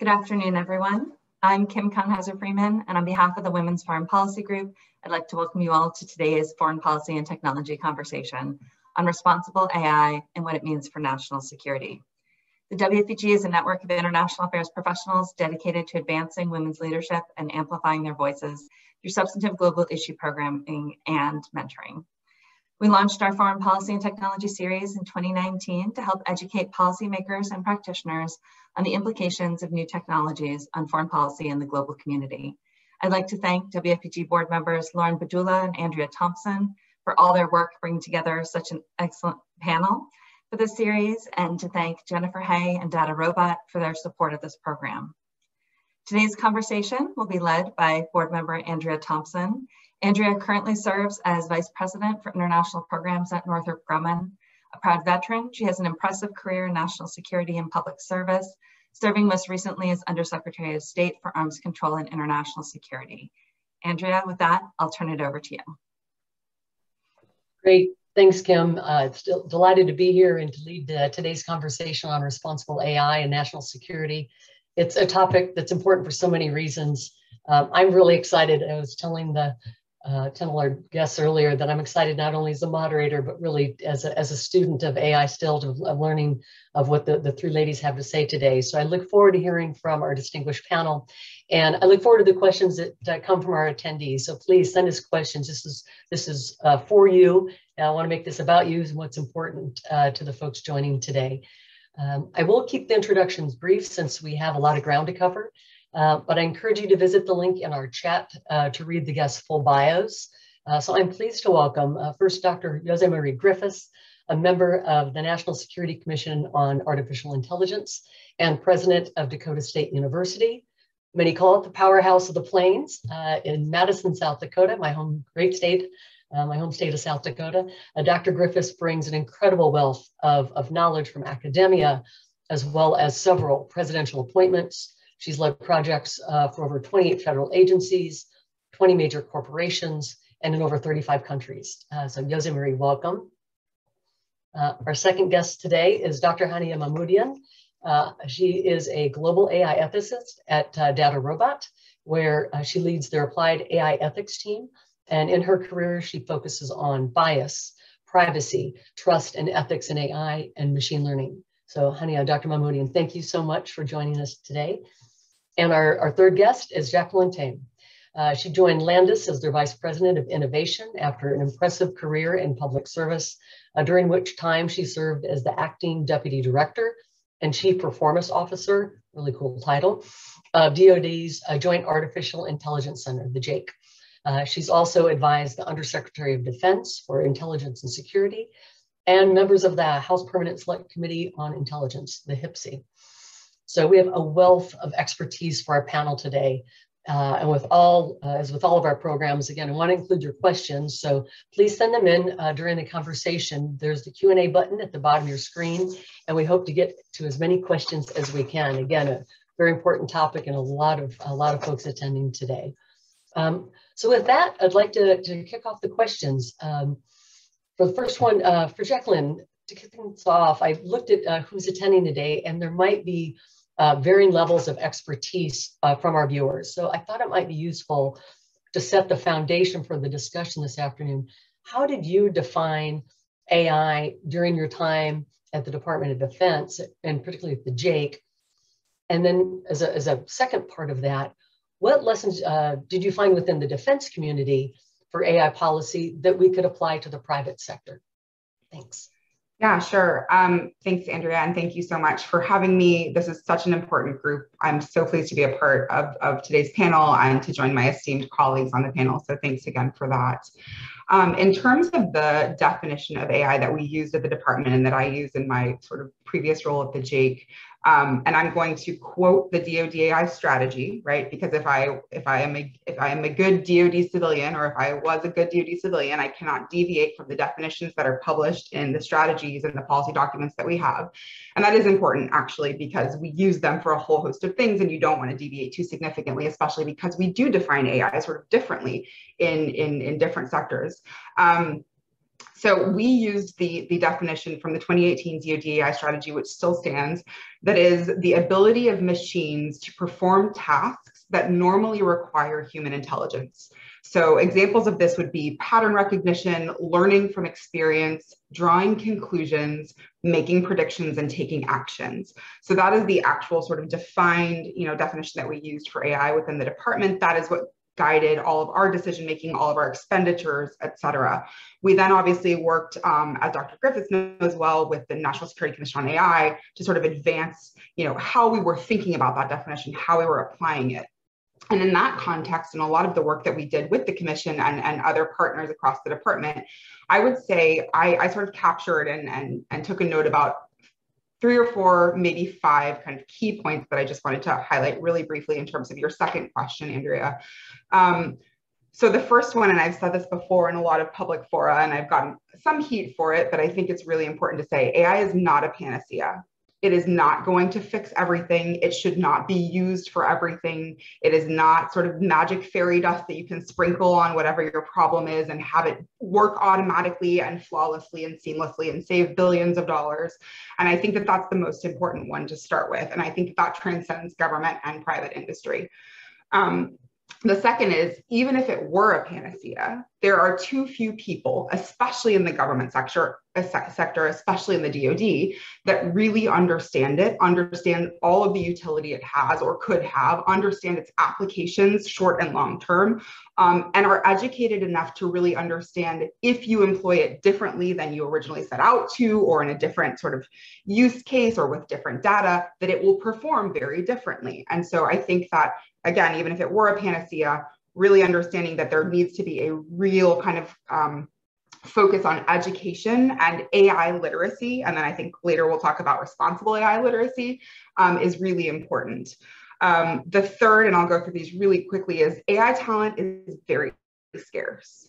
Good afternoon, everyone. I'm Kim Kongheiser-Freeman, and on behalf of the Women's Foreign Policy Group, I'd like to welcome you all to today's Foreign Policy and Technology conversation on responsible AI and what it means for national security. The WFPG is a network of international affairs professionals dedicated to advancing women's leadership and amplifying their voices through substantive global issue programming and mentoring. We launched our Foreign Policy and Technology series in 2019 to help educate policymakers and practitioners on the implications of new technologies on foreign policy in the global community. I'd like to thank WFPG board members Lauren Badula and Andrea Thompson for all their work bringing together such an excellent panel for this series, and to thank Jennifer Hay and DataRobot for their support of this program. Today's conversation will be led by board member Andrea Thompson. Andrea currently serves as Vice President for International Programs at Northrop Grumman. A proud veteran, she has an impressive career in national security and public service, serving most recently as Undersecretary of State for Arms Control and International Security. Andrea, with that, I'll turn it over to you. Great, thanks, Kim. Still delighted to be here and to lead today's conversation on responsible AI and national security. It's a topic that's important for so many reasons. I'm really excited. I was telling our guests earlier that I'm excited not only as a moderator, but really as a student of AI still, of learning of what the three ladies have to say today. So I look forward to hearing from our distinguished panel. And I look forward to the questions that come from our attendees. So please send us questions. This is for you. I want to make this about you and what's important to the folks joining today. I will keep the introductions brief since we have a lot of ground to cover. But I encourage you to visit the link in our chat to read the guests' full bios. So I'm pleased to welcome first Dr. José-Marie Griffiths, a member of the National Security Commission on Artificial Intelligence and president of Dakota State University. Many call it the powerhouse of the plains in Madison, South Dakota, my home state of South Dakota. Dr. Griffiths brings an incredible wealth of knowledge from academia, as well as several presidential appointments. She's led projects for over 28 federal agencies, 20 major corporations, and in over 35 countries. So José-Marie, welcome. Our second guest today is Dr. Haniyeh Mahmoudian. She is a global AI ethicist at DataRobot, where she leads their applied AI ethics team. And in her career, she focuses on bias, privacy, trust, and ethics in AI and machine learning. So Haniyeh, Dr. Mahmoudian, thank you so much for joining us today. And our third guest is Jacqueline Tame. She joined Landis as their Vice President of Innovation after an impressive career in public service, during which time she served as the Acting Deputy Director and Chief Performance Officer, really cool title, of DoD's Joint Artificial Intelligence Center, the JAIC. She's also advised the Undersecretary of Defense for Intelligence and Security and members of the House Permanent Select Committee on Intelligence, the HPSC. So we have a wealth of expertise for our panel today. And as with all of our programs, again, I want to include your questions. So please send them in during the conversation. There's the Q&A button at the bottom of your screen, and we hope to get to as many questions as we can. Again, a very important topic and a lot of folks attending today. So with that, I'd like to kick off the questions. For the first one, for Jacqueline, to kick things off, I looked at who's attending today, and there might be varying levels of expertise from our viewers. So I thought it might be useful to set the foundation for the discussion this afternoon. How did you define AI during your time at the Department of Defense, and particularly at the JAIC? And then as a second part of that, what lessons did you find within the defense community for AI policy that we could apply to the private sector? Thanks. Yeah, sure. Thanks, Andrea, and thank you so much for having me. This is such an important group. I'm so pleased to be a part of today's panel and to join my esteemed colleagues on the panel. So thanks again for that. In terms of the definition of AI that we used at the department and that I use in my sort of previous role at the JAIC, and I'm going to quote the DoD AI strategy, right? Because if I am a good DoD civilian, or if I was a good DoD civilian, I cannot deviate from the definitions that are published in the strategies and the policy documents that we have. And that is important, actually, because we use them for a whole host of things, and you don't want to deviate too significantly, especially because we do define AI sort of differently in different sectors. So we used the definition from the 2018 DoD AI strategy, which still stands, that is the ability of machines to perform tasks that normally require human intelligence. So examples of this would be pattern recognition, learning from experience, drawing conclusions, making predictions, and taking actions. So that is the actual sort of defined, definition that we used for AI within the department. That is what guided all of our decision-making, all of our expenditures, et cetera. We then obviously worked, as Dr. Griffiths knows well, with the National Security Commission on AI to sort of advance, how we were thinking about that definition, how we were applying it. And in that context, and a lot of the work that we did with the commission and other partners across the department, I would say I sort of captured and took a note about 3 or 4, maybe 5 kind of key points that I just wanted to highlight really briefly in terms of your second question, Andrea. So the first one, and I've said this before in a lot of public fora, and I've gotten some heat for it, but I think it's really important to say AI is not a panacea. It is not going to fix everything. It should not be used for everything. It is not sort of magic fairy dust that you can sprinkle on whatever your problem is and have it work automatically and flawlessly and seamlessly and save billions of dollars. And I think that that's the most important one to start with. And I think that transcends government and private industry. The second is, even if it were a panacea, there are too few people, especially in the government sector, especially in the DoD, that really understand it, understand all of the utility it has or could have, understand its applications, short and long term, and are educated enough to really understand if you employ it differently than you originally set out to, or in a different sort of use case or with different data, that it will perform very differently. And so I think that, again, even if it were a panacea, really understanding that there needs to be a real kind of focus on education and AI literacy, and then I think later we'll talk about responsible AI literacy, is really important. The third, and I'll go through these really quickly, is AI talent is very scarce.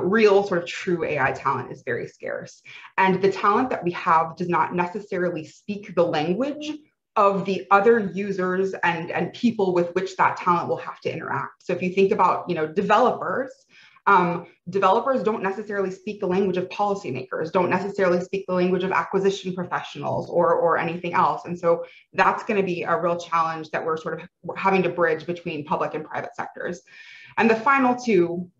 Real sort of true AI talent is very scarce. And the talent that we have does not necessarily speak the language of the other users and people with which that talent will have to interact. So if you think about, developers, developers don't necessarily speak the language of policymakers, don't necessarily speak the language of acquisition professionals or anything else. And so that's going to be a real challenge that we're sort of having to bridge between public and private sectors. And the final two,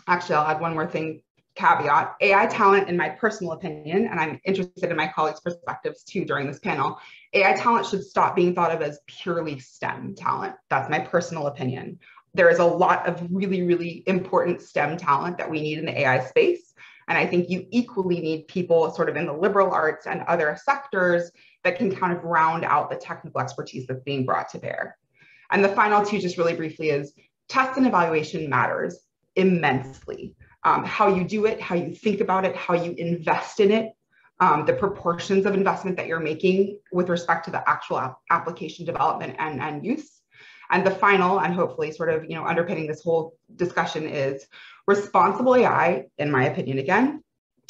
actually, I'll add one more thing. Caveat, AI talent, in my personal opinion, and I'm interested in my colleagues' perspectives too during this panel, AI talent should stop being thought of as purely STEM talent. That's my personal opinion. There is a lot of really, really important STEM talent that we need in the AI space. And I think you equally need people sort of in the liberal arts and other sectors that can kind of round out the technical expertise that's being brought to bear. And the final two, just really briefly, is test and evaluation matters immensely. How you do it, how you think about it, how you invest in it, the proportions of investment that you're making with respect to the actual application development and use. And the final, and hopefully sort of, underpinning this whole discussion, is responsible AI, in my opinion, again,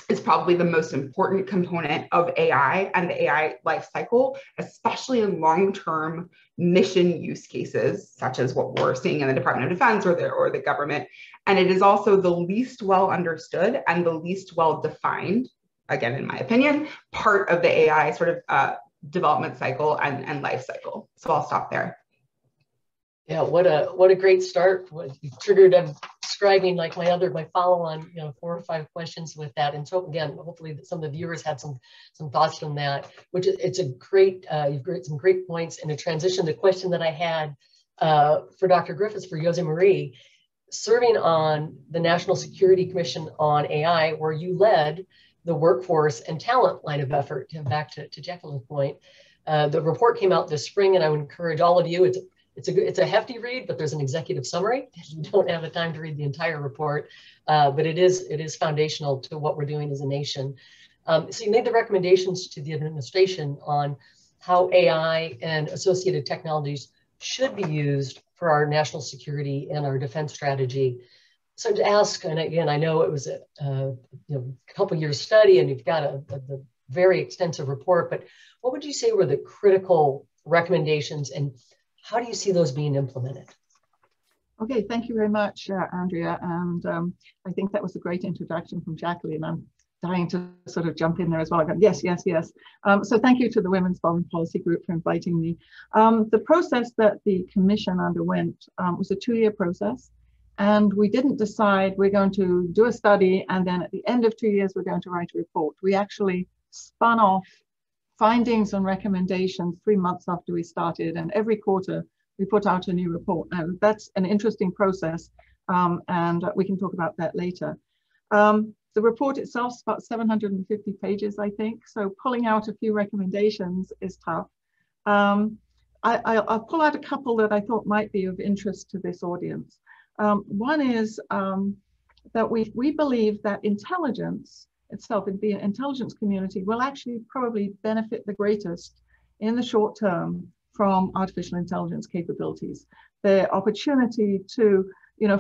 is probably the most important component of AI and the AI lifecycle, especially in long-term mission use cases, such as what we're seeing in the Department of Defense or the government. And it is also the least well understood and the least well defined, again, in my opinion, part of the AI sort of development cycle and life cycle. So I'll stop there. Yeah, what a great start. You triggered, I'm describing like my follow-on, 4 or 5 questions with that. And so again, hopefully some of the viewers had some thoughts from that, which it's a great, you've got some great points. And to transition the question that I had for Dr. Griffiths, for José-Marie, serving on the National Security Commission on AI, where you led the workforce and talent line of effort. Back to Jacqueline's point, the report came out this spring, and I would encourage all of you, it's a hefty read, but there's an executive summary. You don't have the time to read the entire report, but it is foundational to what we're doing as a nation. So you made the recommendations to the administration on how AI and associated technologies should be used for our national security and our defense strategy. So to ask, and again, I know it was a couple years study, and you've got a very extensive report, but what would you say were the critical recommendations, and how do you see those being implemented? Okay, thank you very much, Andrea. And I think that was a great introduction from Jacqueline. I'm dying to sort of jump in there as well. I go, yes, yes, yes. So thank you to the Women's Foreign Policy Group for inviting me. The process that the commission underwent was a 2-year process. And we didn't decide we're going to do a study and then at the end of 2 years, we're going to write a report. We actually spun off findings and recommendations 3 months after we started, and every quarter we put out a new report. Now that's an interesting process, and we can talk about that later. The report itself is about 750 pages, I think, so pulling out a few recommendations is tough. I'll pull out a couple that I thought might be of interest to this audience. One is that we believe that intelligence itself, the intelligence community, will actually probably benefit the greatest in the short term from artificial intelligence capabilities. The opportunity to,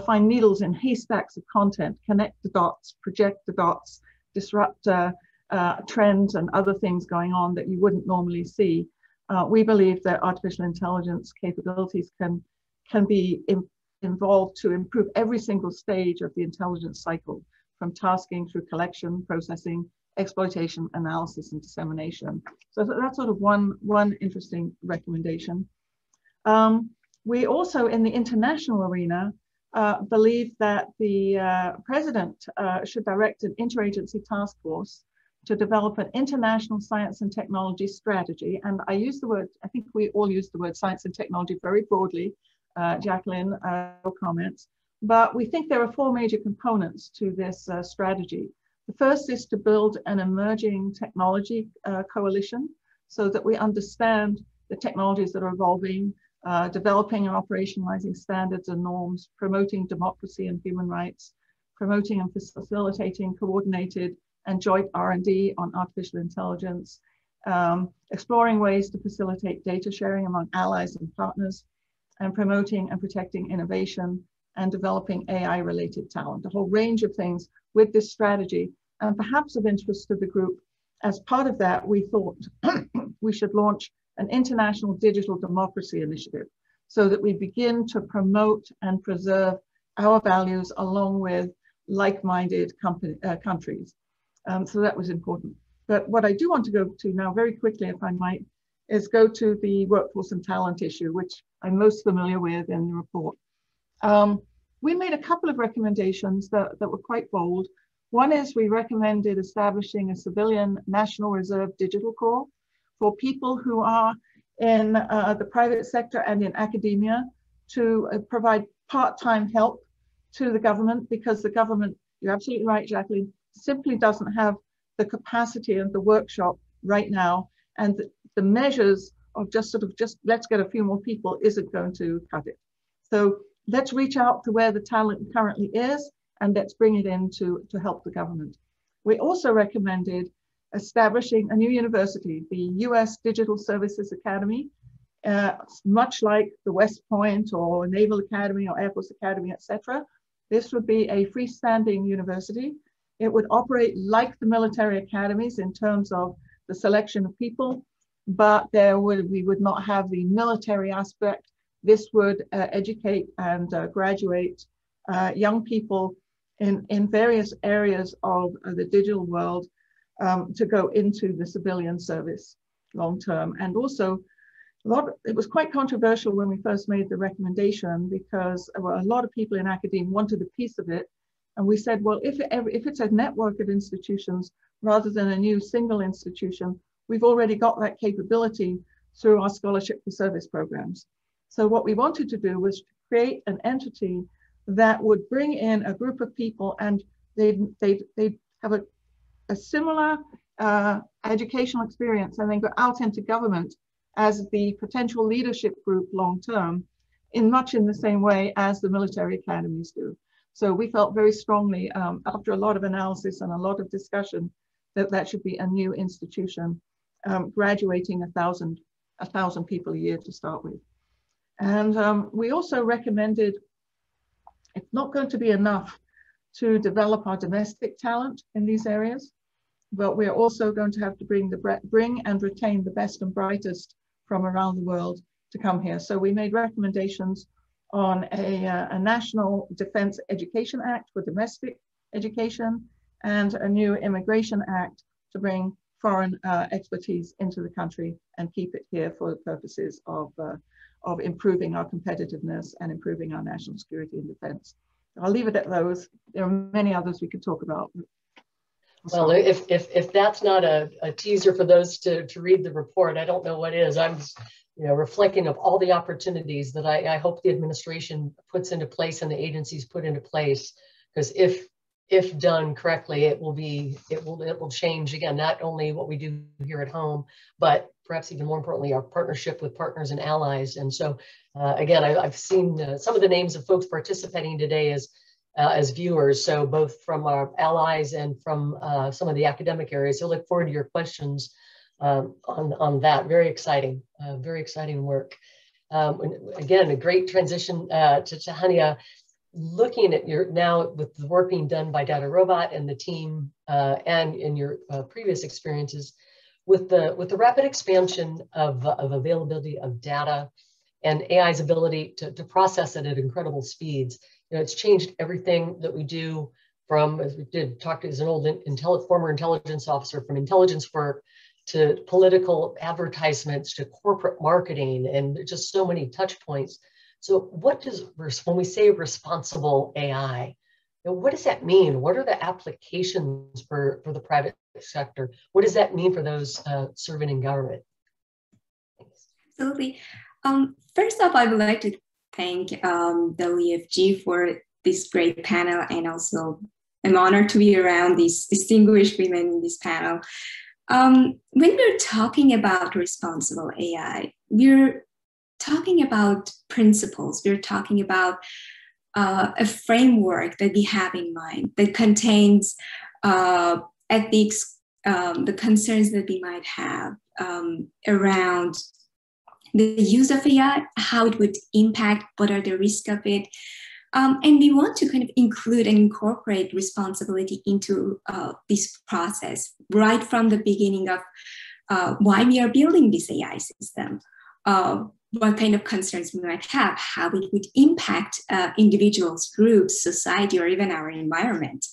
find needles in haystacks of content, connect the dots, project the dots, disrupt trends and other things going on that you wouldn't normally see. We believe that artificial intelligence capabilities can be involved to improve every single stage of the intelligence cycle, from tasking through collection, processing, exploitation, analysis, and dissemination. So that's sort of one interesting recommendation. We also, in the international arena, believe that the president should direct an interagency task force to develop an international science and technology strategy. And I use the word, I think we all use the word science and technology very broadly. Jacqueline, your comments. But we think there are 4 major components to this strategy. The first is to build an emerging technology coalition so that we understand the technologies that are evolving, developing and operationalizing standards and norms, promoting democracy and human rights, promoting and facilitating coordinated and joint R&D on artificial intelligence, exploring ways to facilitate data sharing among allies and partners, and promoting and protecting innovation and developing AI-related talent, a whole range of things with this strategy. And perhaps of interest to the group, as part of that, we thought we should launch an international digital democracy initiative so that we begin to promote and preserve our values along with like-minded countries. So that was important. But what I do want to go to now very quickly, if I might, is go to the workforce and talent issue, which I'm most familiar with in the report. We made a couple of recommendations that were quite bold. One is we recommended establishing a civilian National Reserve Digital Corps for people who are in the private sector and in academia to provide part-time help to the government, because the government, you're absolutely right, Jacqueline, simply doesn't have the capacity and the workshop right now. And the measures of just let's get a few more people isn't going to cut it. So let's reach out to where the talent currently is and let's bring it in to help the government. We also recommended establishing a new university, the US Digital Services Academy, much like the West Point or Naval Academy or Air Force Academy, etc. This would be a freestanding university. It would operate like the military academies in terms of the selection of people, but we would not have the military aspect. This would educate and graduate young people in various areas of the digital world to go into the civilian service long term. And also, it was quite controversial when we first made the recommendation, because a lot of people in academia wanted a piece of it. And we said, well, if it's a network of institutions rather than a new single institution, we've already got that capability through our scholarship for service programs. So what we wanted to do was to create an entity that would bring in a group of people, and they'd have a similar educational experience and then go out into government as the potential leadership group long term, much in the same way as the military academies do. So we felt very strongly, after a lot of analysis and a lot of discussion, that should be a new institution, graduating 1,000 people a year to start with. And we also recommended, it's not going to be enough to develop our domestic talent in these areas, but we're also going to have to bring and retain the best and brightest from around the world to come here. So we made recommendations on a National Defense Education Act for domestic education, and a new Immigration Act to bring foreign expertise into the country and keep it here for the purposes of improving our competitiveness and improving our national security and defense. I'll leave it at those. There are many others we could talk about. Well, if that's not a teaser for those to read the report, I don't know what is. I'm reflecting of all the opportunities that I hope the administration puts into place and the agencies put into place, because if done correctly, it will change, again, not only what we do here at home, but perhaps even more importantly, our partnership with partners and allies. And so again, I've seen some of the names of folks participating today as viewers, so both from our allies and from some of the academic areas. So look forward to your questions on that. Very exciting work. Again, a great transition to Haniyeh. Looking at now with the work being done by DataRobot and the team, and in your previous experiences, with the rapid expansion of availability of data and AI's ability to process it at incredible speeds, it's changed everything that we do, from, as we did talk to as an old former intelligence officer, from intelligence work to political advertisements to corporate marketing, and just so many touch points. So when we say responsible AI, what does that mean? What are the applications for the private sector? What does that mean for those serving in government? Thanks. Absolutely. First off, I would like to thank WFPG for this great panel, and also I'm honored to be around these distinguished women in this panel. When we're talking about responsible AI, we're talking about principles. We're talking about a framework that we have in mind that contains ethics, the concerns that we might have around the use of AI, how it would impact, what are the risks of it. And we want to kind of include and incorporate responsibility into this process right from the beginning of why we are building this AI system. What kind of concerns we might have, how it would impact individuals, groups, society, or even our environment,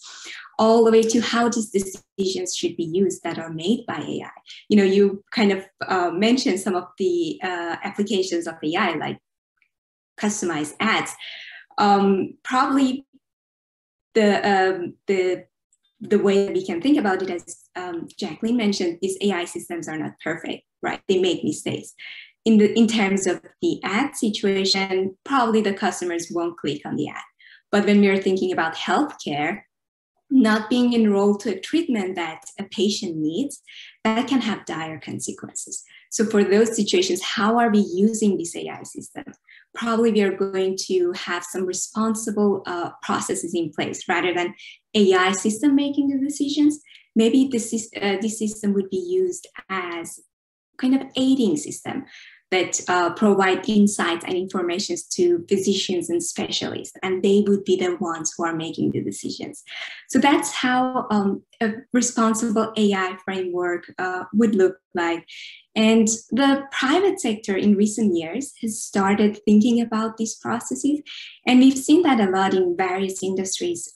all the way to how these decisions should be used that are made by AI. You kind of mentioned some of the applications of AI, like customized ads. Probably the way we can think about it, as Jacqueline mentioned, these AI systems are not perfect, right? They make mistakes. In terms of the ad situation, probably the customers won't click on the ad. But when we're thinking about healthcare, not being enrolled to a treatment that a patient needs, that can have dire consequences. So for those situations, how are we using this AI system? Probably we are going to have some responsible processes in place rather than AI system making the decisions. Maybe this system would be used as kind of aiding system that provide insights and information to physicians and specialists, and they would be the ones who are making the decisions. So that's how a responsible AI framework would look like. And the private sector in recent years has started thinking about these processes, and we've seen that a lot in various industries.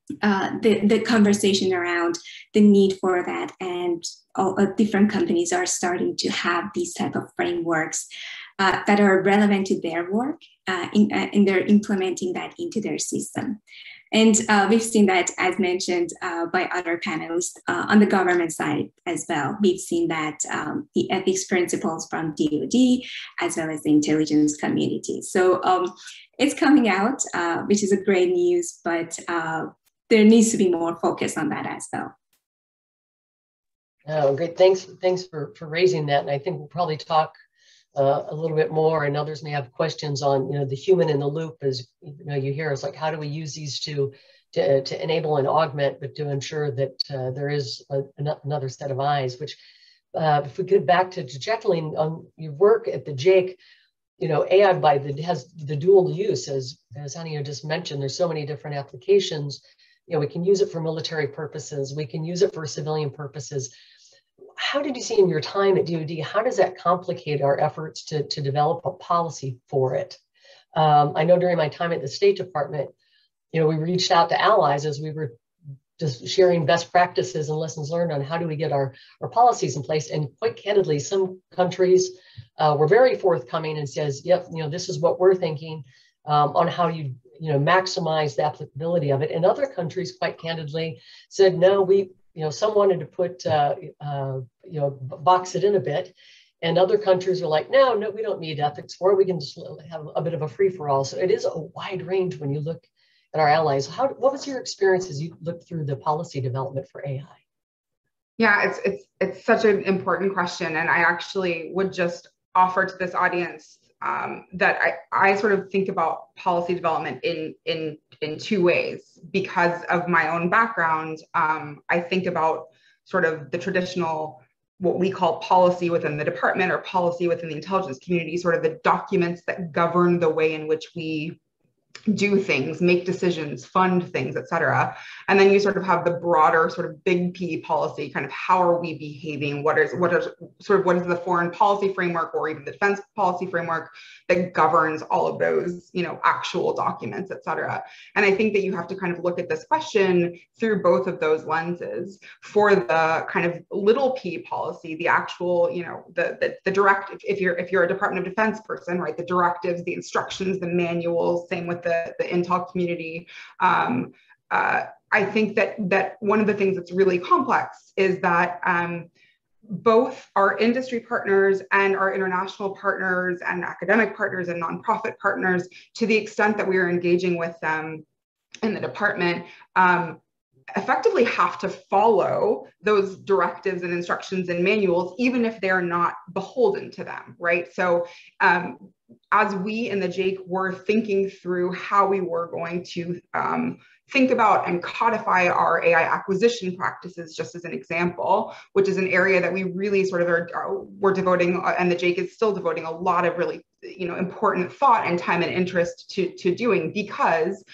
The conversation around the need for that, and different companies are starting to have these type of frameworks that are relevant to their work, and they're implementing that into their system. And we've seen that, as mentioned by other panelists, on the government side as well. We've seen that the ethics principles from DoD, as well as the intelligence community. So it's coming out, which is a great news, but there needs to be more focus on that as well. Oh, great. Thanks for raising that. And I think we'll probably talk a little bit more, and others may have questions on, the human in the loop. As you hear us, like, how do we use these to enable and augment, but to ensure that there is another set of eyes, which if we get back to Jacqueline, on your work at the JAIC, AI has the dual use, as Haniyeh just mentioned. There's so many different applications. We can use it for military purposes. We can use it for civilian purposes. How did you see in your time at DoD, how does that complicate our efforts to develop a policy for it? I know during my time at the State Department, we reached out to allies as we were just sharing best practices and lessons learned on how do we get our policies in place. And quite candidly, some countries were very forthcoming and says, yep, this is what we're thinking on how you maximize the applicability of it. And other countries, quite candidly, said, no, some wanted to put, box it in a bit. And other countries are like, no, we don't need ethics for it. We can just have a bit of a free-for-all. So it is a wide range when you look at our allies. What was your experience as you looked through the policy development for AI? Yeah, it's such an important question. And I actually would just offer to this audience that I sort of think about policy development in two ways. Because of my own background, I think about sort of the traditional, what we call policy within the department or policy within the intelligence community, sort of the documents that govern the way in which we do things, make decisions, fund things, et cetera. And then you sort of have the broader sort of big P policy, kind of how are we behaving? What is the foreign policy framework or even the defense policy framework that governs all of those, actual documents, et cetera. And I think that you have to kind of look at this question through both of those lenses. For the kind of little P policy, the actual, the direct, if you're a Department of Defense person, right, the directives, the instructions, the manuals, same with the intel community. I think that one of the things that's really complex is that both our industry partners and our international partners and academic partners and nonprofit partners, to the extent that we are engaging with them in the department, effectively have to follow those directives and instructions and manuals, even if they're not beholden to them, right? So as we in the JAIC were thinking through how we were going to think about and codify our AI acquisition practices, just as an example, which is an area that we really sort of we're devoting, and the JAIC is still devoting a lot of really important thought and time and interest to doing, because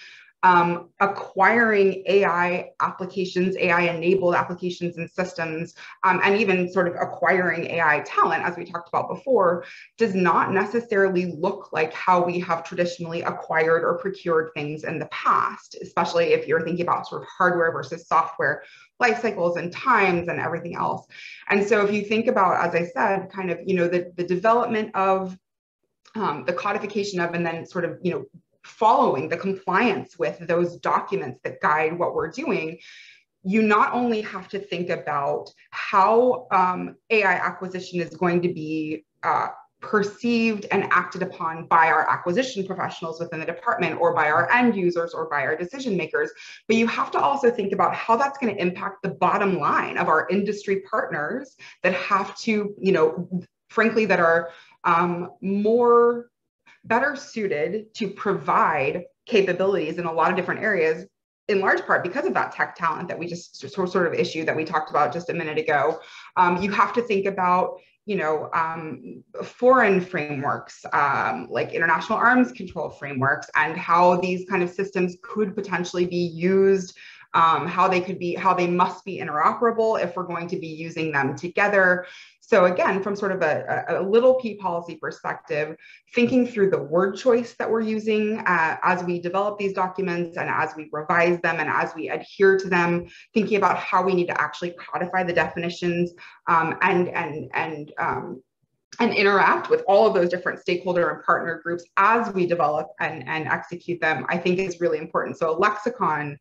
acquiring AI applications, AI-enabled applications and systems, and even sort of acquiring AI talent, as we talked about before, does not necessarily look like how we have traditionally acquired or procured things in the past, especially if you're thinking about sort of hardware versus software life cycles and times and everything else. And so if you think about, as I said, kind of, the development of the codification of, and then sort of, following the compliance with those documents that guide what we're doing, you not only have to think about how AI acquisition is going to be perceived and acted upon by our acquisition professionals within the department, or by our end users, or by our decision makers, but you have to also think about how that's going to impact the bottom line of our industry partners that have to, frankly, that are better suited to provide capabilities in a lot of different areas, in large part because of that tech talent that we just sort of issue that we talked about just a minute ago. You have to think about, foreign frameworks, like international arms control frameworks, and how these kind of systems could potentially be used, how they must be interoperable if we're going to be using them together. So again, from sort of a little P policy perspective, thinking through the word choice that we're using as we develop these documents and as we revise them and as we adhere to them, thinking about how we need to actually codify the definitions and interact with all of those different stakeholder and partner groups as we develop and execute them, I think is really important. So a lexicon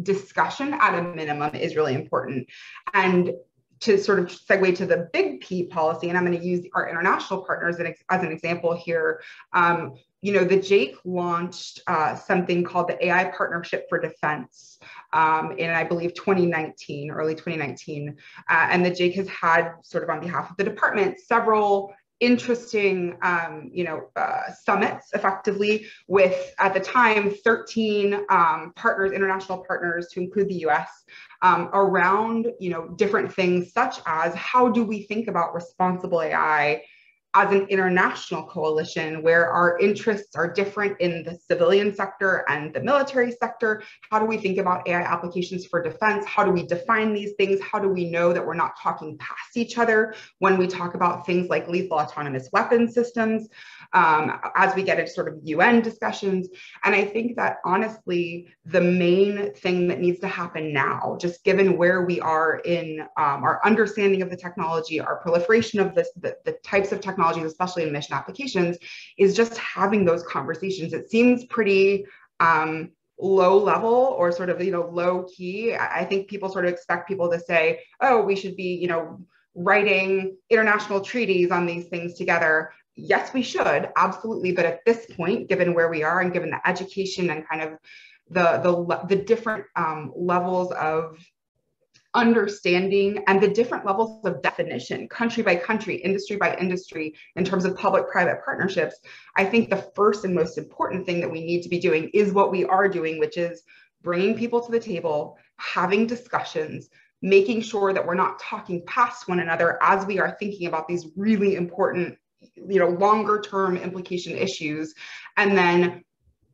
discussion at a minimum is really important. And to sort of segue to the big P policy, and I'm going to use our international partners as an example here. The JAIC launched something called the AI Partnership for Defense in, I believe, early 2019. And the JAIC has had, sort of on behalf of the department, several interesting, summits effectively with, at the time, 13 partners, international partners, to include the US, around, different things such as how do we think about responsible AI as an international coalition where our interests are different in the civilian sector and the military sector, how do we think about AI applications for defense? How do we define these things? How do we know that we're not talking past each other when we talk about things like lethal autonomous weapon systems, as we get into sort of UN discussions? And I think that honestly, the main thing that needs to happen now, just given where we are in our understanding of the technology, our proliferation of the types of technologies, especially in mission applications, is just having those conversations. It seems pretty low level or sort of, low key. I think people sort of expect people to say, oh, we should be, writing international treaties on these things together. Yes, we should, absolutely. But at this point, given where we are and given the education and kind of the different levels of understanding and the different levels of definition, country by country, industry by industry, in terms of public-private partnerships, I think the first and most important thing that we need to be doing is what we are doing, which is bringing people to the table, having discussions, making sure that we're not talking past one another as we are thinking about these really important, longer term implication issues, and then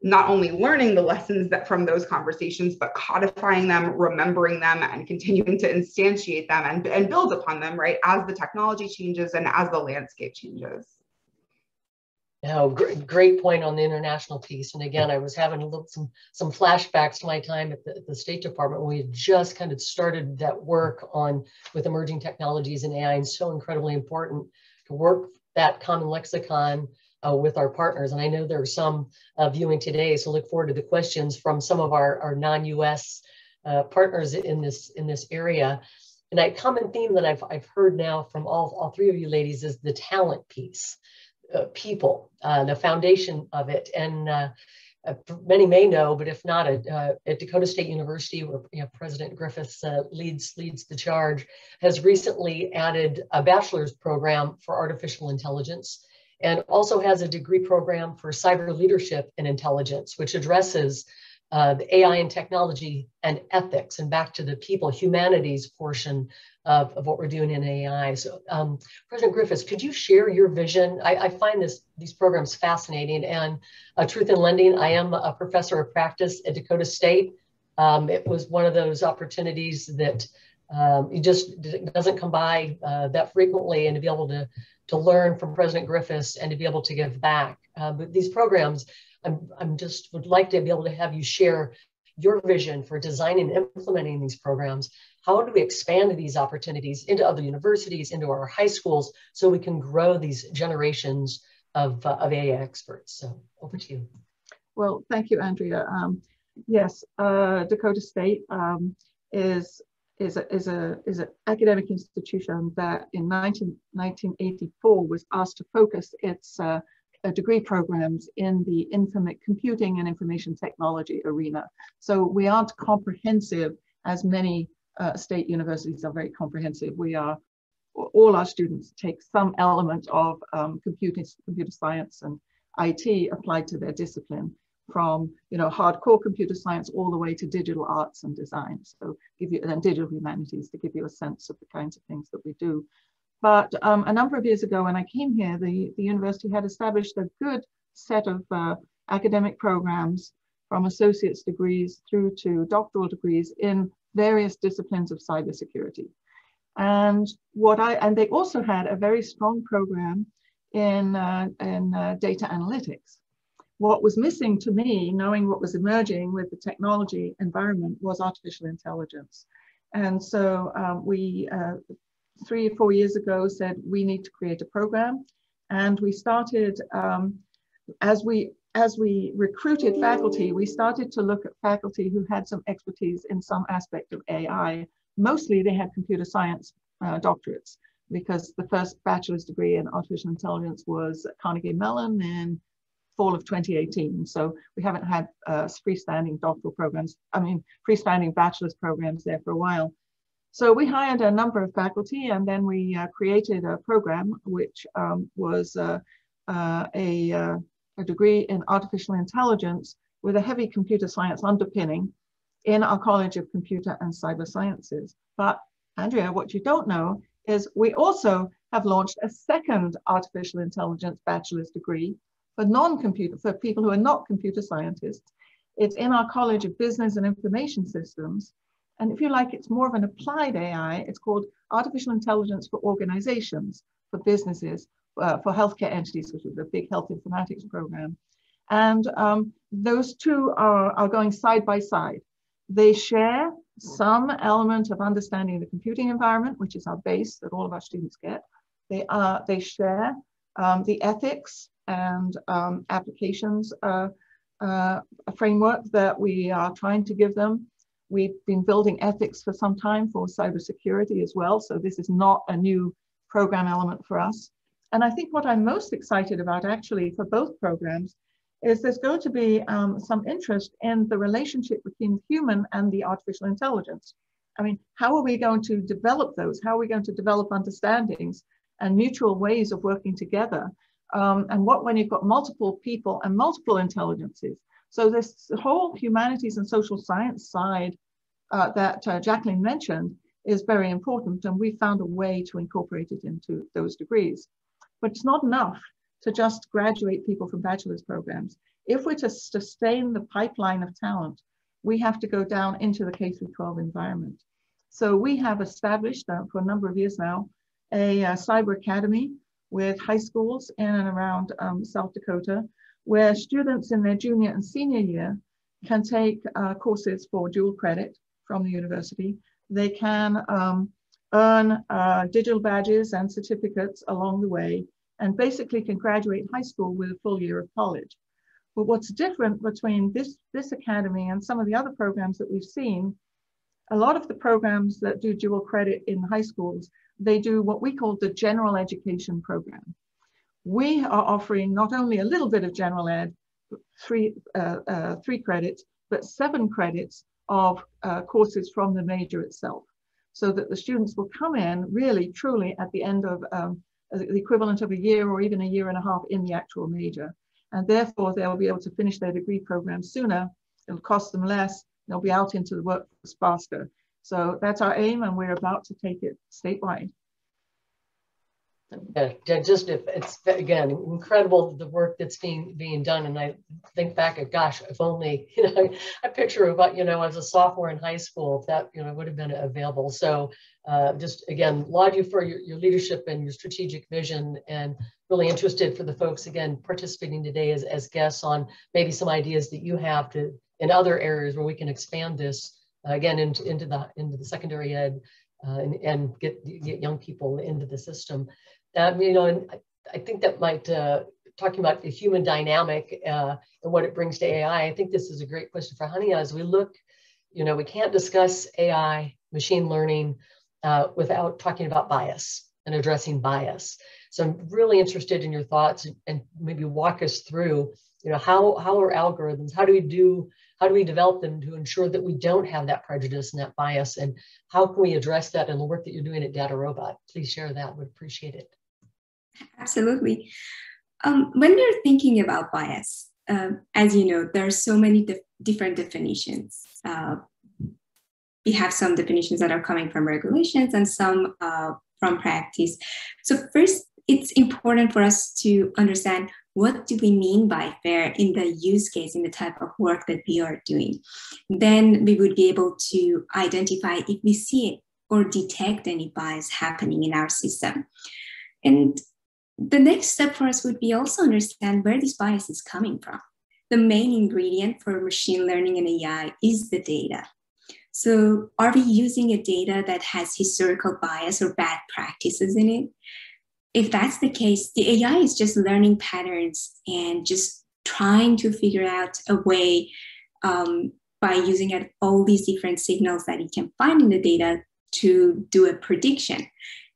not only learning the lessons that from those conversations, but codifying them, remembering them, and continuing to instantiate them and build upon them, right, as the technology changes and as the landscape changes. Oh, great point on the international piece. And again, I was having some flashbacks to my time at the State Department when we had just kind of started that work with emerging technologies and AI, and so incredibly important to work that common lexicon with our partners. And I know there are some viewing today, so look forward to the questions from some of our non-US partners in this area. And a common theme that I've heard now from all three of you ladies is the talent piece, people, the foundation of it. And many may know, but if not, at Dakota State University, where President Griffiths leads the charge, has recently added a bachelor's program for artificial intelligence, and also has a degree program for cyber leadership and intelligence, which addresses the AI and technology and ethics, and back to the people, humanities portion of what we're doing in AI. So President Griffiths, could you share your vision? I find these programs fascinating, and Truth in Lending, I am a professor of practice at Dakota State. It was one of those opportunities that it just doesn't come by that frequently, and to be able to learn from President Griffiths and to be able to give back. But these programs, I'm just would like to be able to have you share your vision for designing and implementing these programs. How do we expand these opportunities into other universities, into our high schools, so we can grow these generations of AI experts? So over to you. Well, thank you, Andrea. Yes, Dakota State is an academic institution that in 1984 was asked to focus its degree programs in the computing and information technology arena. So we aren't comprehensive as many state universities are very comprehensive. All our students take some element of computer science and IT applied to their discipline, from hardcore computer science all the way to digital arts and design. So and digital humanities, to give you a sense of the kinds of things that we do. But a number of years ago when I came here, the university had established a good set of academic programs from associate's degrees through to doctoral degrees in various disciplines of cybersecurity. And they also had a very strong program in data analytics. What was missing to me, knowing what was emerging with the technology environment, was artificial intelligence. And so we 3 or 4 years ago said we need to create a program, and we started as we recruited faculty, we started to look at faculty who had some expertise in some aspect of AI. Mostly they had computer science doctorates, because the first bachelor's degree in artificial intelligence was at Carnegie Mellon in fall of 2018. So we haven't had freestanding doctoral programs, freestanding bachelor's programs there for a while. So we hired a number of faculty, and then we created a program which was a degree in artificial intelligence with a heavy computer science underpinning in our College of Computer and Cyber Sciences. But Andrea, what you don't know is we also have launched a second artificial intelligence bachelor's degree for people who are not computer scientists. It's in our College of Business and Information Systems. And if you like, it's more of an applied AI. It's called Artificial Intelligence for Organizations, for businesses, for healthcare entities, which is a big health informatics program. And those two are going side by side. They share some element of understanding the computing environment, which is our base that all of our students get. They share the ethics and applications framework that we are trying to give them. We've been building ethics for some time for cybersecurity as well, so this is not a new program element for us. And I think what I'm most excited about actually for both programs is there's going to be some interest in the relationship between human and the artificial intelligence. I mean, how are we going to develop those? How are we going to develop understandings and mutual ways of working together? And what when you've got multiple people and multiple intelligences? So this whole humanities and social science side that Jacqueline mentioned is very important, and we found a way to incorporate it into those degrees. But it's not enough to just graduate people from bachelor's programs. If we're to sustain the pipeline of talent, we have to go down into the K-12 environment. So we have established for a number of years now a cyber academy with high schools in and around South Dakota, where students in their junior and senior year can take courses for dual credit from the university. They can earn digital badges and certificates along the way, and basically can graduate high school with a full year of college. But what's different between this academy and some of the other programs that we've seen, a lot of the programs that do dual credit in high schools, they do what we call the general education program. We are offering not only a little bit of general ed, three credits, but 7 credits of courses from the major itself, so that the students will come in really, truly at the end of the equivalent of a year or even a year and a half in the actual major. And therefore, they'll be able to finish their degree program sooner. It'll cost them less. They'll be out into the workforce faster. So that's our aim, and we're about to take it statewide. It's again incredible the work that's being done, and I think back at gosh, if only I picture about as a sophomore in high school, if that would have been available. So just again, laud you for your leadership and your strategic vision, and really interested for the folks again participating today as guests on maybe some ideas that you have in other areas where we can expand this again into the secondary ed and get young people into the system. And I think that might, talking about the human dynamic and what it brings to AI, I think this is a great question for Haniyeh as we look, we can't discuss AI, machine learning without talking about bias and addressing bias. So I'm really interested in your thoughts and maybe walk us through, how are algorithms, how do we develop them to ensure that we don't have that prejudice and that bias, and how can we address that in the work that you're doing at DataRobot? Please share that, would appreciate it. Absolutely. When we're thinking about bias, as you know, there are so many different definitions. We have some definitions that are coming from regulations and some from practice. So first, it's important for us to understand what do we mean by fair in the use case, in the type of work that we are doing. Then we would be able to identify if we see it or detect any bias happening in our system. And the next step for us would be also understand where this bias is coming from. The main ingredient for machine learning and AI is the data. So are we using a data that has historical bias or bad practices in it? If that's the case, the AI is just learning patterns and just trying to figure out a way by using all these different signals that it can find in the data to do a prediction.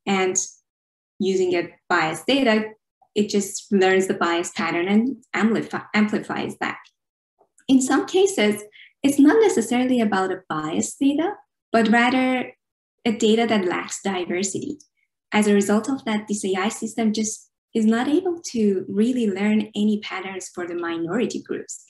And using a biased data, it just learns the bias pattern and amplifies that. In some cases, it's not necessarily about a biased data, but rather a data that lacks diversity. As a result of that, this AI system just is not able to really learn any patterns for the minority groups.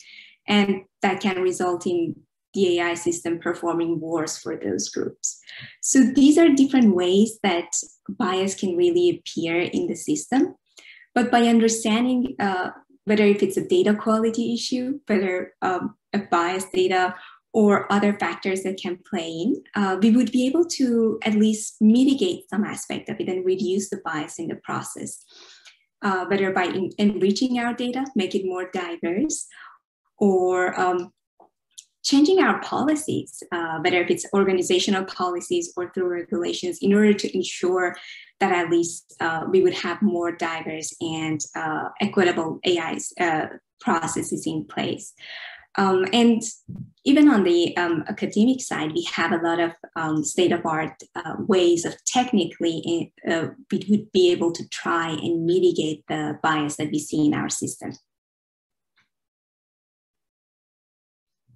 And that can result in the AI system performing worse for those groups. So these are different ways that bias can really appear in the system. But by understanding whether if it's a data quality issue, whether a biased data or other factors that can play in, we would be able to at least mitigate some aspect of it and reduce the bias in the process, whether by enriching our data, make it more diverse, or changing our policies, whether if it's organizational policies or through regulations, in order to ensure that at least we would have more diverse and equitable AI processes in place. And even on the academic side, we have a lot of state-of-art ways of technically we would be able to try and mitigate the bias that we see in our system.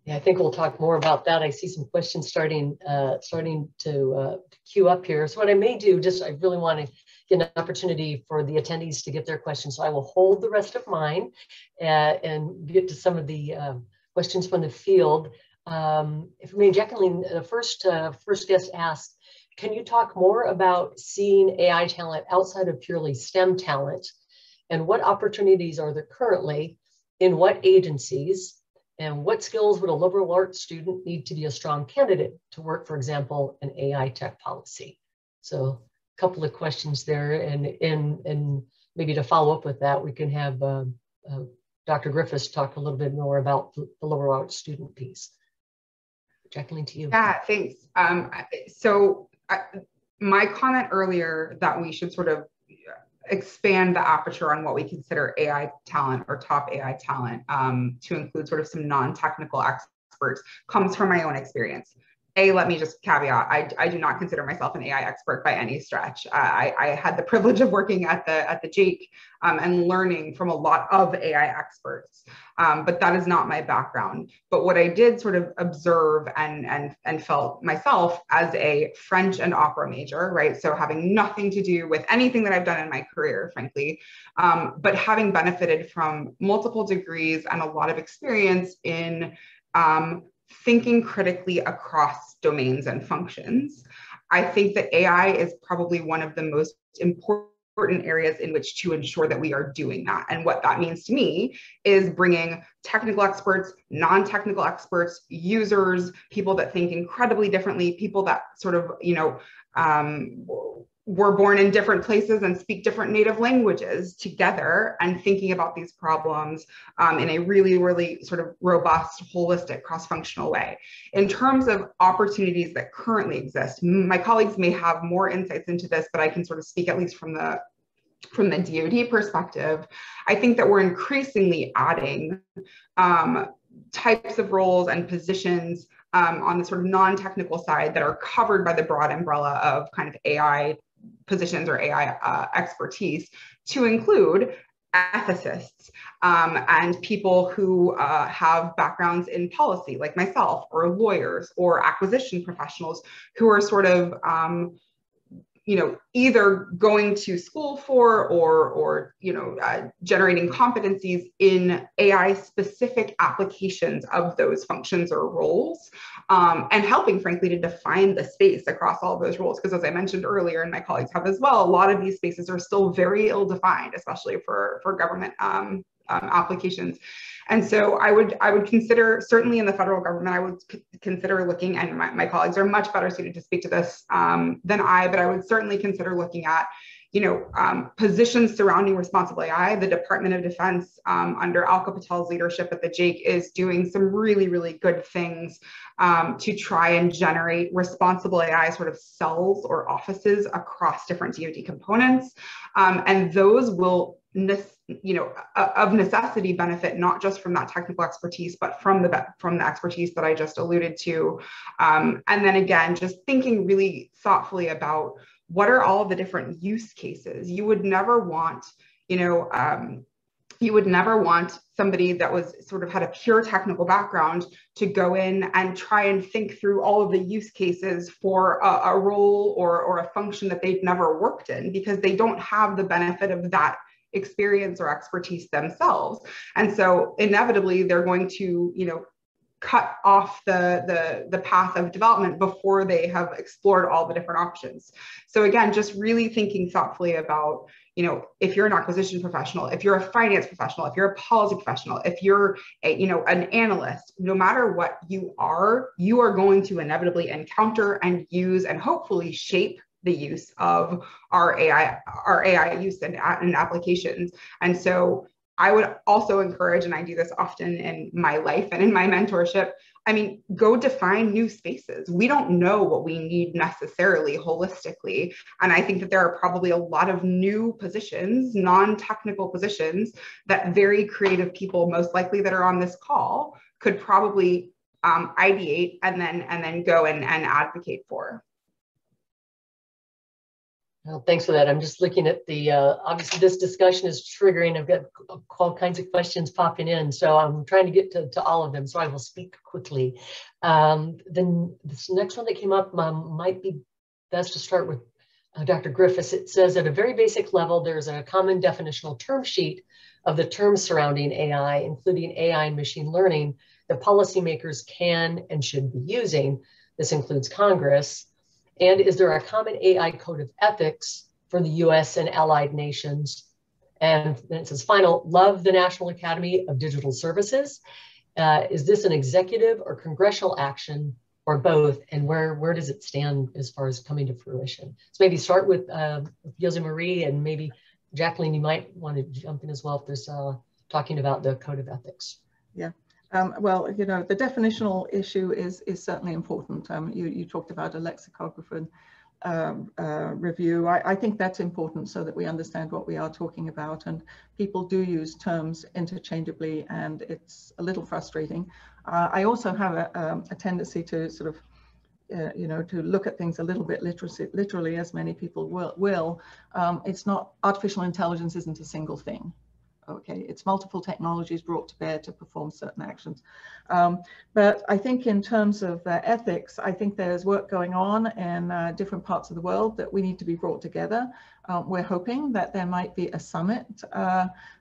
Yeah, I think we'll talk more about that. I see some questions starting to queue up here. So what I may do, I really want to get an opportunity for the attendees to get their questions. So I will hold the rest of mine and get to some of the questions from the field. Jacqueline, the first guest asked, can you talk more about seeing AI talent outside of purely STEM talent? And what opportunities are there currently in what agencies? And what skills would a liberal arts student need to be a strong candidate to work, for example, in AI tech policy? So a couple of questions there. And maybe to follow up with that, we can have Dr. Griffiths talk a little bit more about the liberal arts student piece. Jacqueline, to you. Yeah, thanks. My comment earlier that we should sort of expand the aperture on what we consider AI talent or top AI talent to include sort of some non-technical experts comes from my own experience. Let me just caveat, I do not consider myself an AI expert by any stretch. I had the privilege of working at the JAIC and learning from a lot of AI experts, but that is not my background. But what I did sort of observe and felt myself as a French and opera major, right? So having nothing to do with anything that I've done in my career, frankly, but having benefited from multiple degrees and a lot of experience in thinking critically across domains and functions. I think that AI is probably one of the most important areas in which to ensure that we are doing that. And what that means to me is bringing technical experts, non-technical experts, users, people that think incredibly differently, people that sort of, were born in different places and speak different native languages together and thinking about these problems in a really, really sort of robust, holistic, cross-functional way. In terms of opportunities that currently exist, my colleagues may have more insights into this, but I can sort of speak at least from the DoD perspective. I think that we're increasingly adding types of roles and positions on the sort of non-technical side that are covered by the broad umbrella of kind of AI positions or AI expertise, to include ethicists and people who have backgrounds in policy like myself, or lawyers or acquisition professionals who are sort of either going to school for or generating competencies in AI specific applications of those functions or roles, and helping, frankly, to define the space across all of those roles. Because as I mentioned earlier, and my colleagues have as well, a lot of these spaces are still very ill defined, especially for government applications. And so I would consider, certainly in the federal government, I would consider looking, and my colleagues are much better suited to speak to this than I, but I would certainly consider looking at, positions surrounding responsible AI. The Department of Defense under Alka Patel's leadership at the JAIC is doing some really, really good things to try and generate responsible AI sort of cells or offices across different DoD components. And those will of necessity benefit not just from that technical expertise, but from the expertise that I just alluded to. And then again, just thinking really thoughtfully about what are all the different use cases. You would never want, somebody that was sort of had a pure technical background to go in and try and think through all of the use cases for a role or a function that they've never worked in, because they don't have the benefit of that experience or expertise themselves. And so inevitably they're going to, cut off the path of development before they have explored all the different options. So again, just really thinking thoughtfully about, you know, if you're an acquisition professional, if you're a finance professional, if you're a policy professional, if you're a, you know, an analyst, no matter what you are going to inevitably encounter and use and hopefully shape the use of our AI use and applications. And so I would also encourage, and I do this often in my life and in my mentorship, I mean, go define new spaces. We don't know what we need necessarily holistically. And I think that there are probably a lot of new positions, non-technical positions, that very creative people, most likely that are on this call, could probably ideate and then go and advocate for. Well, thanks for that. I'm just looking at the, obviously this discussion is triggering. I've got all kinds of questions popping in, so I'm trying to get to all of them, so I will speak quickly. Then this next one that came up might be best to start with Dr. Griffiths. It says at a very basic level, there's a common definitional term sheet of the terms surrounding AI, including AI and machine learning, that policymakers can and should be using. This includes Congress. And is there a common AI code of ethics for the US and allied nations? And then it says, final, love the National Academy of Digital Services. Is this an executive or congressional action or both? And where does it stand as far as coming to fruition? So maybe start with José-Marie, and maybe Jacqueline, you might want to jump in as well if there's talking about the code of ethics. Yeah. Well, you know, the definitional issue is certainly important. You talked about a lexicographer review. I think that's important so that we understand what we are talking about. And people do use terms interchangeably, and it's a little frustrating. I also have a tendency to sort of, you know, to look at things a little bit literally, as many people will. It's not, artificial intelligence isn't a single thing. Okay, it's multiple technologies brought to bear to perform certain actions. But I think in terms of ethics, I think there's work going on in different parts of the world that we need to be brought together. We're hoping that there might be a summit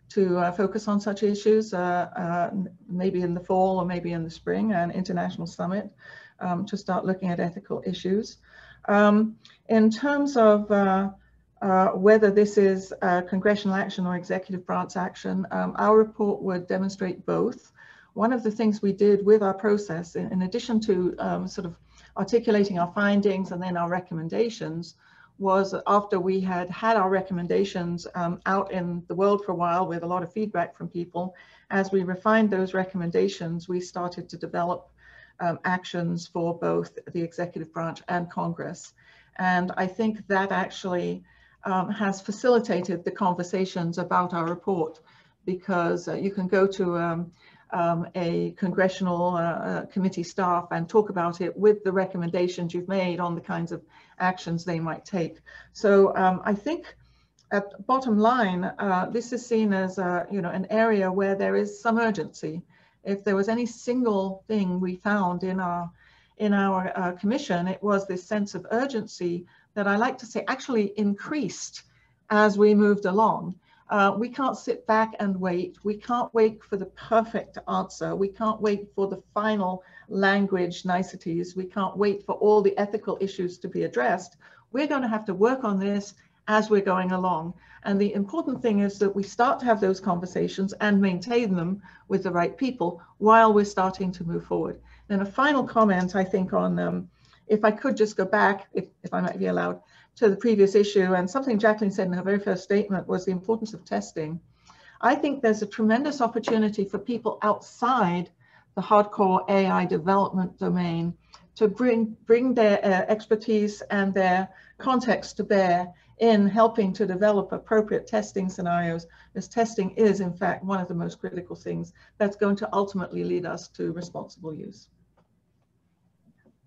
to focus on such issues, maybe in the fall or maybe in the spring, an international summit to start looking at ethical issues. In terms of whether this is congressional action or executive branch action, our report would demonstrate both. One of the things we did with our process, in addition to sort of articulating our findings and then our recommendations, was after we had our recommendations out in the world for a while with a lot of feedback from people, as we refined those recommendations, we started to develop actions for both the executive branch and Congress. And I think that actually has facilitated the conversations about our report, because you can go to a congressional committee staff and talk about it with the recommendations you've made on the kinds of actions they might take. So I think at bottom line, this is seen as you know, an area where there is some urgency. If there was any single thing we found in our commission, it was this sense of urgency that I like to say actually increased as we moved along. We can't sit back and wait. We can't wait for the perfect answer. We can't wait for the final language niceties. We can't wait for all the ethical issues to be addressed. We're going to have to work on this as we're going along. And the important thing is that we start to have those conversations and maintain them with the right people while we're starting to move forward. Then a final comment, I think, on if I could just go back, if I might be allowed, to the previous issue, and something Jacqueline said in her very first statement was the importance of testing. I think there's a tremendous opportunity for people outside the hardcore AI development domain to bring their expertise and their context to bear in helping to develop appropriate testing scenarios, as testing is, in fact, one of the most critical things that's going to ultimately lead us to responsible use.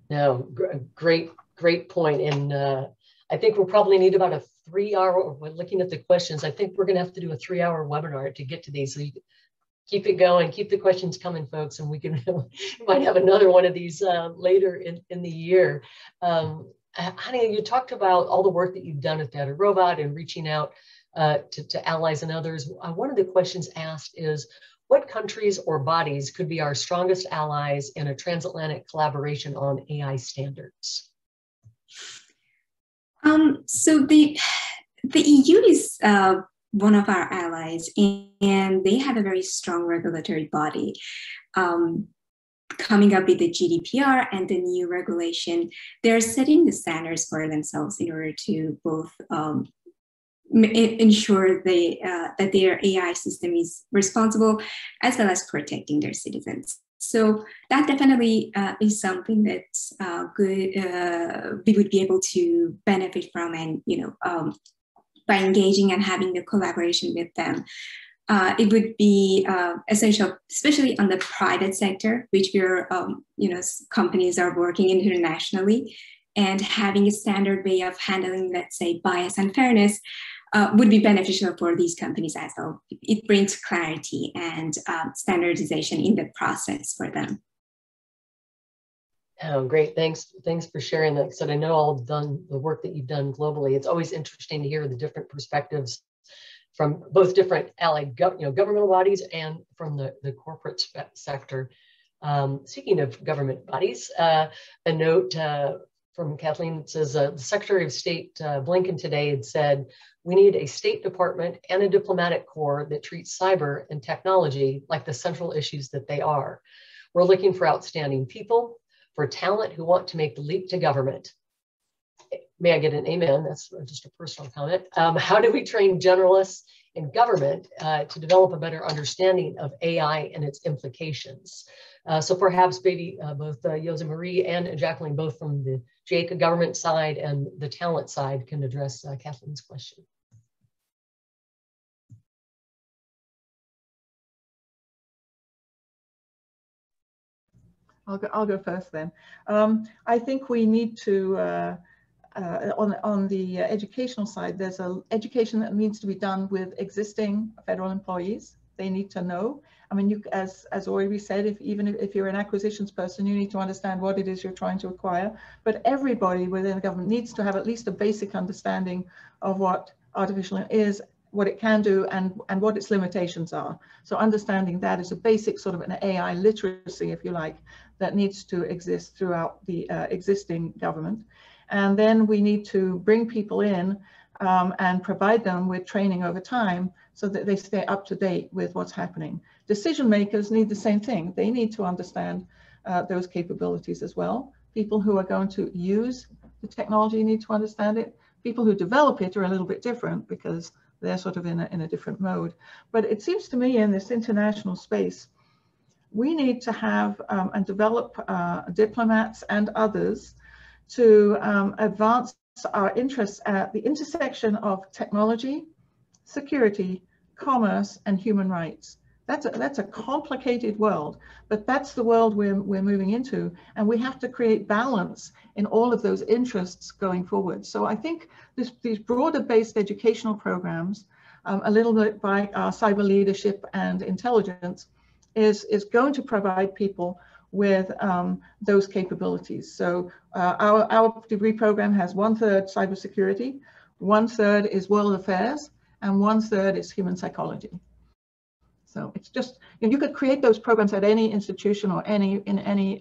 No, great point. And I think we'll probably need about a 3-hour, we're looking at the questions, I think we're going to have to do a 3-hour webinar to get to these. So you keep it going, keep the questions coming, folks, and we might have another one of these later in the year. Haniyeh, you talked about all the work that you've done at DataRobot and reaching out to allies and others. One of the questions asked is, what countries or bodies could be our strongest allies in a transatlantic collaboration on AI standards? So the EU is one of our allies, and they have a very strong regulatory body. Coming up with the GDPR and the new regulation, they're setting the standards for themselves in order to both ensure that their AI system is responsible, as well as protecting their citizens. So that definitely is something that's good. We would be able to benefit from, and by engaging and having the collaboration with them. It would be essential, especially on the private sector, which we're, companies are working internationally, and having a standard way of handling, let's say, bias and fairness would be beneficial for these companies as well. It brings clarity and standardization in the process for them. Oh, great. Thanks for sharing that. So I know all the work that you've done globally. It's always interesting to hear the different perspectives from both different allied governmental bodies and from the corporate sector. Speaking of government bodies, a note from Kathleen says, the Secretary of State Blinken today had said, we need a State Department and a diplomatic corps that treats cyber and technology like the central issues that they are. We're looking for outstanding people, for talent who want to make the leap to government. May I get an amen? That's just a personal comment. How do we train generalists in government to develop a better understanding of AI and its implications? So perhaps maybe both José-Marie and Jacqueline, both from the JAIC government side and the talent side, can address Kathleen's question. I'll go first then. I think we need to, on the educational side, there's education that needs to be done with existing federal employees. They need to know. I mean, as already said, even if you're an acquisitions person, you need to understand what it is you're trying to acquire. But everybody within the government needs to have at least a basic understanding of what artificial is, what it can do, and what its limitations are. So understanding that is a basic sort of an AI literacy, if you like, that needs to exist throughout the existing government. And then we need to bring people in and provide them with training over time so that they stay up to date with what's happening. Decision makers need the same thing. They need to understand those capabilities as well. People who are going to use the technology need to understand it. People who develop it are a little bit different because they're sort of in a different mode. But it seems to me in this international space, we need to have and develop diplomats and others to advance our interests at the intersection of technology, security, commerce, and human rights. That's a complicated world, but that's the world we're moving into, and we have to create balance in all of those interests going forward. So I think these broader-based educational programs, a little bit by our cyber leadership and intelligence, is going to provide people with those capabilities. So our degree program has 1/3 cybersecurity, 1/3 is world affairs, and 1/3 is human psychology. So it's just, you could create those programs at any institution or in any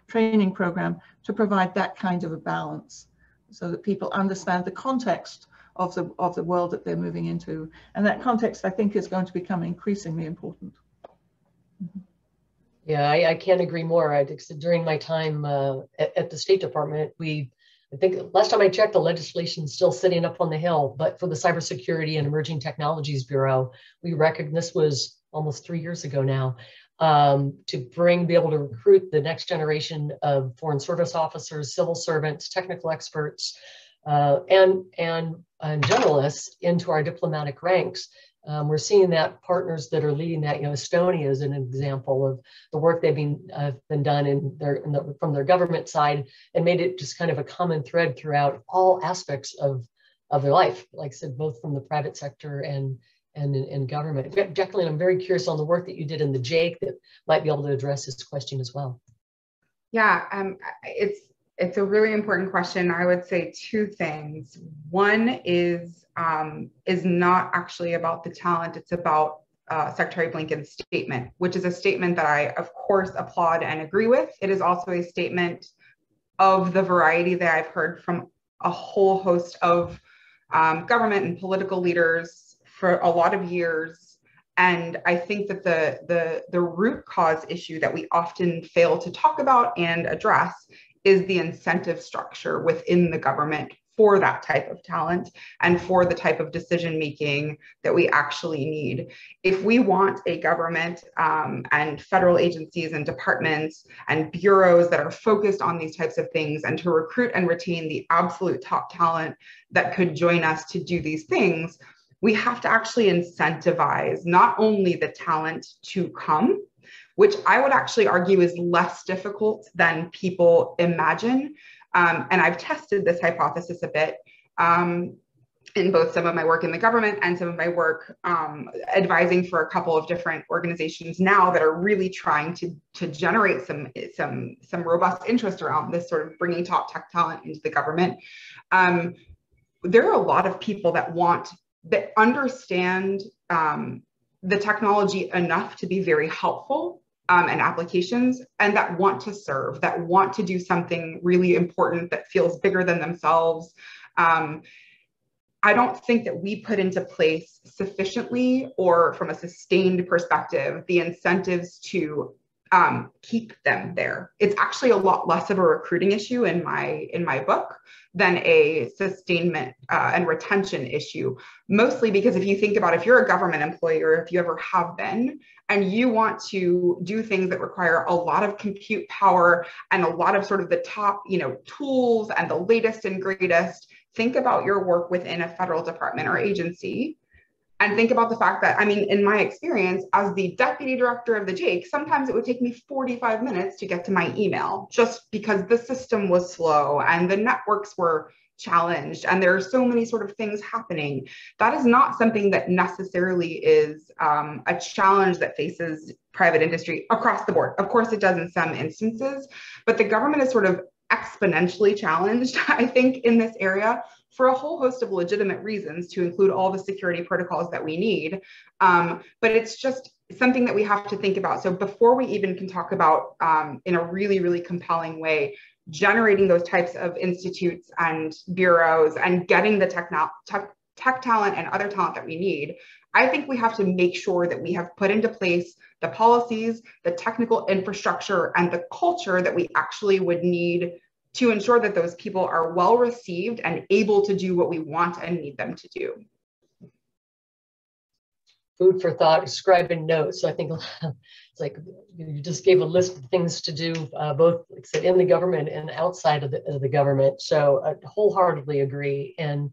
training program to provide that kind of a balance so that people understand the context of the world that they're moving into. And that context, I think, is going to become increasingly important. Yeah, I can't agree more. During my time at the State Department, I think last time I checked, the legislation is still sitting up on the Hill, but for the Cybersecurity and Emerging Technologies Bureau, we reckoned this was almost 3 years ago now, to be able to recruit the next generation of foreign service officers, civil servants, technical experts, and generalists into our diplomatic ranks. We're seeing that partners that are leading that, Estonia is an example of the work they've been done from their government side, and made it just kind of a common thread throughout all aspects of their life, like I said, both from the private sector and in government. Jacqueline, I'm very curious on the work that you did in the JAIC that might be able to address this question as well. Yeah, it's a really important question. I would say two things. One is not actually about the talent. It's about Secretary Blinken's statement, which is a statement that I, of course, applaud and agree with. It is also a statement of the variety that I've heard from a whole host of government and political leaders for a lot of years. And I think that the root cause issue that we often fail to talk about and address is the incentive structure within the government for that type of talent and for the type of decision making that we actually need. If we want a government and federal agencies and departments and bureaus that are focused on these types of things and to recruit and retain the absolute top talent that could join us to do these things, we have to actually incentivize not only the talent to come, which I would actually argue is less difficult than people imagine. And I've tested this hypothesis a bit in both some of my work in the government and some of my work advising for a couple of different organizations now that are really trying to generate some robust interest around this sort of bringing top tech talent into the government. There are a lot of people that understand the technology enough to be very helpful and applications, and that want to serve, that want to do something really important that feels bigger than themselves. I don't think that we put into place sufficiently or from a sustained perspective, the incentives to keep them there. It's actually a lot less of a recruiting issue in my book than a sustainment and retention issue, mostly because if you think about if you're a government employee or if you ever have been, and you want to do things that require a lot of compute power and a lot of sort of the top, tools and the latest and greatest, think about your work within a federal department or agency. And think about the fact that, in my experience as the deputy director of the JAIC, sometimes it would take me 45 minutes to get to my email just because the system was slow and the networks were challenged and there are so many sort of things happening. That is not something that necessarily is a challenge that faces private industry across the board. Of course, it does in some instances, but the government is sort of exponentially challenged, I think, in this area for a whole host of legitimate reasons, to include all the security protocols that we need. But it's just something that we have to think about. So before we even can talk about, in a really, really compelling way, generating those types of institutes and bureaus and getting the tech talent and other talent that we need, I think we have to make sure that we have put into place the policies, the technical infrastructure, and the culture that we actually would need to ensure that those people are well received and able to do what we want and need them to do. Food for thought, scribing notes. I think it's like you just gave a list of things to do, both like I said, in the government and outside of the government. So I wholeheartedly agree. And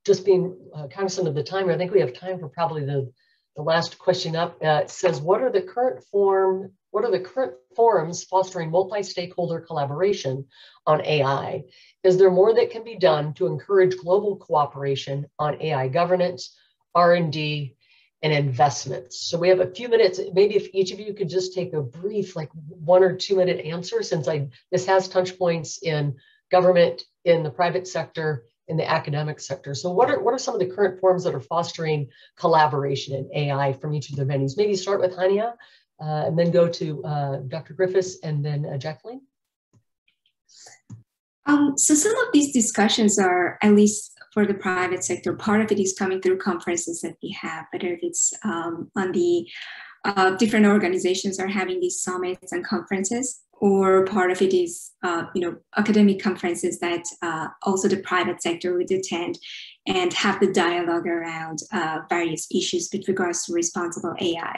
just being cognizant of the time, I think we have time for probably the last question up. It says, what are the current forums fostering multi-stakeholder collaboration on AI? Is there more that can be done to encourage global cooperation on AI governance, R&D, and investments? So we have a few minutes. Maybe if each of you could just take a brief, like 1 or 2 minute answer, since this has touch points in government, in the private sector, in the academic sector. So what are some of the current forms that are fostering collaboration in AI from each of the venues? Maybe start with Haniyeh, and then go to Dr. Griffiths, and then Jacqueline. So some of these discussions are, at least for the private sector, part of it is coming through conferences that we have, whether it's on the different organizations are having these summits and conferences, or part of it is, academic conferences that also the private sector would attend and have the dialogue around various issues with regards to responsible AI.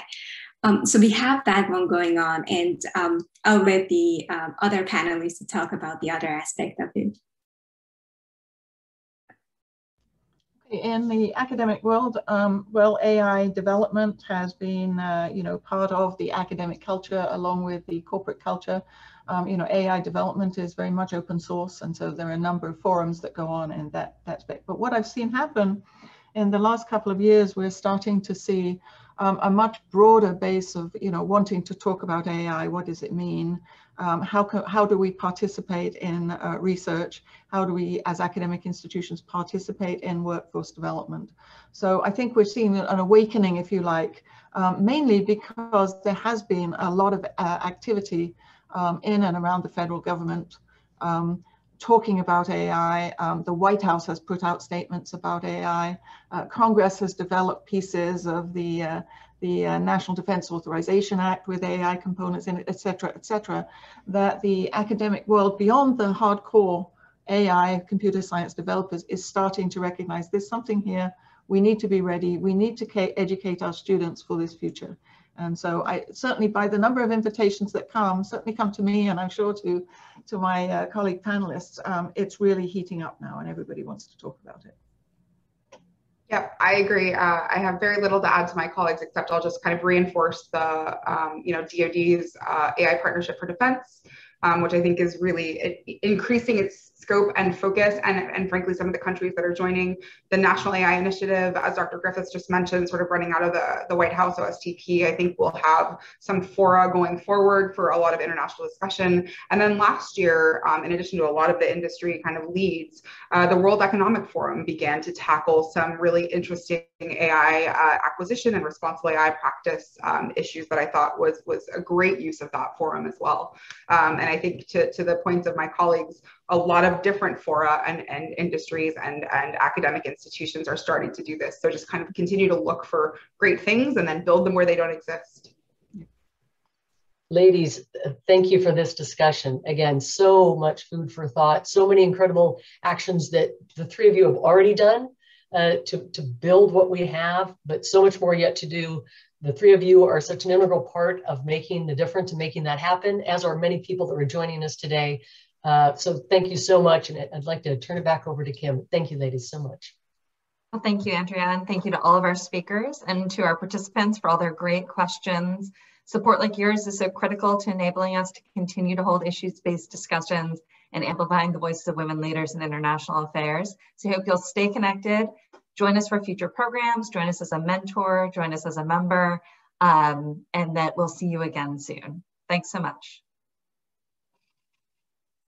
So we have that one going on, and I'll let the other panelists talk about the other aspect of it. In the academic world, well, AI development has been, part of the academic culture along with the corporate culture. AI development is very much open source, and so there are a number of forums that go on in that aspect. But what I've seen happen in the last couple of years, we're starting to see a much broader base of, wanting to talk about AI. What does it mean? How do we participate in research? How do we, as academic institutions, participate in workforce development? So I think we're seeing an awakening, if you like, mainly because there has been a lot of activity in and around the federal government talking about AI. The White House has put out statements about AI. Congress has developed pieces of the National Defense Authorization Act with AI components in it, et cetera, that the academic world beyond the hardcore AI computer science developers is starting to recognize there's something here. We need to be ready. We need to educate our students for this future. And so I certainly, by the number of invitations that certainly come to me, and I'm sure to my colleague panelists, it's really heating up now and everybody wants to talk about it. Yep, I agree. I have very little to add to my colleagues, except I'll just kind of reinforce the, DoD's AI Partnership for Defense, which I think is really increasing its scope and focus, and frankly, some of the countries that are joining the National AI Initiative, as Dr. Griffiths just mentioned, sort of running out of the White House OSTP, I think we'll have some fora going forward for a lot of international discussion. And then last year, in addition to a lot of the industry kind of leads, the World Economic Forum began to tackle some really interesting AI acquisition and responsible AI practice issues that I thought was a great use of that forum as well. And I think to the points of my colleagues, a lot of different fora and industries and academic institutions are starting to do this. So just kind of continue to look for great things and then build them where they don't exist. Ladies, thank you for this discussion. Again, so much food for thought, so many incredible actions that the three of you have already done to build what we have, but so much more yet to do. The three of you are such an integral part of making the difference and making that happen, as are many people that are joining us today. So thank you so much. And I'd like to turn it back over to Kim. Thank you, ladies, so much. Well, thank you, Andrea, and thank you to all of our speakers and to our participants for all their great questions. Support like yours is so critical to enabling us to continue to hold issues-based discussions and amplifying the voices of women leaders in international affairs. So I hope you'll stay connected. Join us for future programs, join us as a mentor, join us as a member, and that we'll see you again soon. Thanks so much.